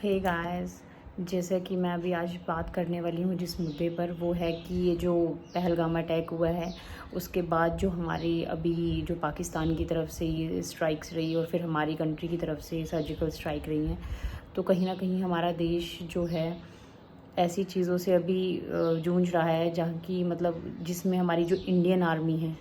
Hey guys, जैसा कि मैं अभी आज बात करने वाली हूँ जिस मुद्दे पर, वो है कि ये जो पहलगाम अटैक हुआ है उसके बाद जो हमारी अभी जो पाकिस्तान की तरफ से ये स्ट्राइक्स रही और फिर हमारी कंट्री की तरफ से सर्जिकल स्ट्राइक रही हैं, तो कहीं ना कहीं हमारा देश जो है ऐसी चीज़ों से अभी जूझ रहा है जहाँ की मतलब जिसमें हमारी जो इंडियन आर्मी है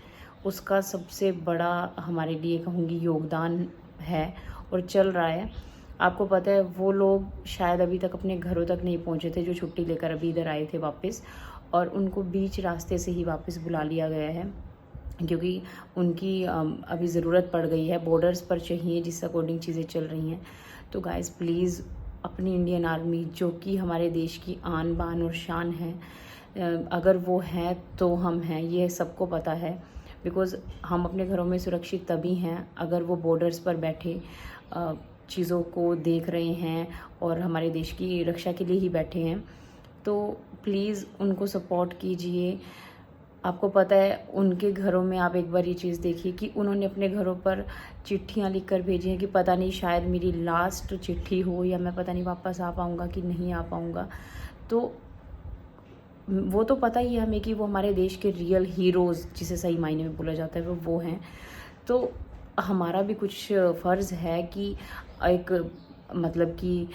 उसका सबसे बड़ा हमारे लिए कहूँगी योगदान है और चल रहा है। आपको पता है वो लोग शायद अभी तक अपने घरों तक नहीं पहुँचे थे जो छुट्टी लेकर अभी इधर आए थे वापस, और उनको बीच रास्ते से ही वापस बुला लिया गया है क्योंकि उनकी अभी ज़रूरत पड़ गई है, बॉर्डर्स पर चाहिए जिस अकॉर्डिंग चीज़ें चल रही हैं। तो गाइस प्लीज़ अपनी इंडियन आर्मी जो कि हमारे देश की आन बान और शान है, अगर वो है तो हम हैं, ये सबको पता है। बिकॉज़ हम अपने घरों में सुरक्षित तभी हैं अगर वो बॉर्डर्स पर बैठे चीज़ों को देख रहे हैं और हमारे देश की रक्षा के लिए ही बैठे हैं। तो प्लीज़ उनको सपोर्ट कीजिए। आपको पता है उनके घरों में आप एक बार ये चीज़ देखिए कि उन्होंने अपने घरों पर चिट्ठियाँ लिख कर भेजी हैं कि पता नहीं शायद मेरी लास्ट चिट्ठी हो या मैं पता नहीं वापस आ पाऊँगा कि नहीं आ पाऊँगा। तो वो तो पता ही है हमें कि वो हमारे देश के रियल हीरोज़ जिसे सही मायने में बोला जाता है वो हैं। तो हमारा भी कुछ फ़र्ज़ है कि एक मतलब कि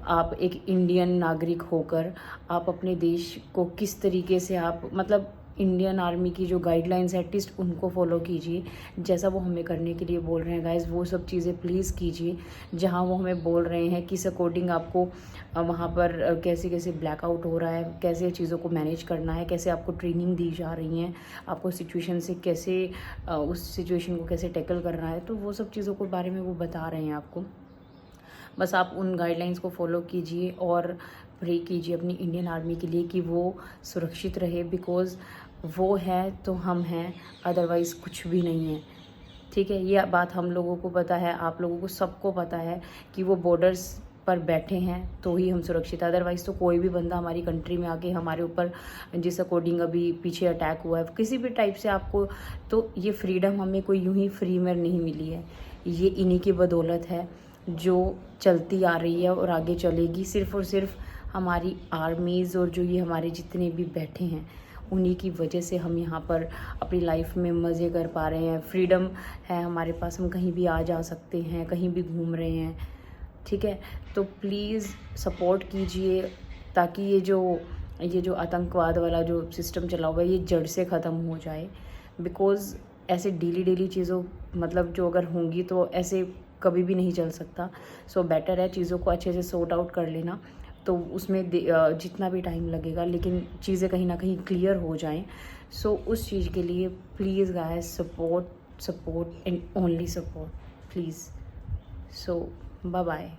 आप एक इंडियन नागरिक होकर आप अपने देश को किस तरीके से आप मतलब इंडियन आर्मी की जो गाइडलाइंस है एटलीस्ट उनको फॉलो कीजिए, जैसा वो हमें करने के लिए बोल रहे हैं गाइस वो सब चीज़ें प्लीज़ कीजिए। जहां वो हमें बोल रहे हैं किस अकॉर्डिंग आपको वहां पर कैसे कैसे ब्लैकआउट हो रहा है, कैसे चीज़ों को मैनेज करना है, कैसे आपको ट्रेनिंग दी जा रही हैं, आपको सिचुएशन से कैसे उस सिचुएशन को कैसे टैकल करना है, तो वो सब चीज़ों के बारे में वो बता रहे हैं आपको। बस आप उन गाइडलाइंस को फॉलो कीजिए और प्रे कीजिए अपनी इंडियन आर्मी के लिए कि वो सुरक्षित रहे। बिकॉज़ वो है तो हम हैं, अदरवाइज़ कुछ भी नहीं है। ठीक है, ये बात हम लोगों को पता है, आप लोगों को सबको पता है कि वो बॉर्डर्स पर बैठे हैं तो ही हम सुरक्षित हैं। अदरवाइज़ तो कोई भी बंदा हमारी कंट्री में आके हमारे ऊपर जिस अकॉर्डिंग अभी पीछे अटैक हुआ है किसी भी टाइप से आपको, तो ये फ्रीडम हमें कोई यूं ही फ्री में नहीं मिली है, ये इन्हीं की बदौलत है जो चलती आ रही है और आगे चलेगी। सिर्फ़ और सिर्फ हमारी आर्मीज़ और जो ये हमारे जितने भी बैठे हैं उन्हीं की वजह से हम यहाँ पर अपनी लाइफ में मज़े कर पा रहे हैं। फ्रीडम है हमारे पास, हम कहीं भी आ जा सकते हैं, कहीं भी घूम रहे हैं। ठीक है, तो प्लीज़ सपोर्ट कीजिए ताकि ये जो आतंकवाद वाला जो सिस्टम चला हुआ है ये जड़ से ख़त्म हो जाए। बिकॉज़ ऐसे डेली चीज़ों मतलब जो अगर होंगी तो ऐसे कभी भी नहीं चल सकता। सो बेटर है चीज़ों को अच्छे से सॉर्ट आउट कर लेना, तो उसमें जितना भी टाइम लगेगा लेकिन चीज़ें कहीं ना कहीं क्लियर हो जाएं। सो उस चीज़ के लिए please guys support and only support please. So bye bye.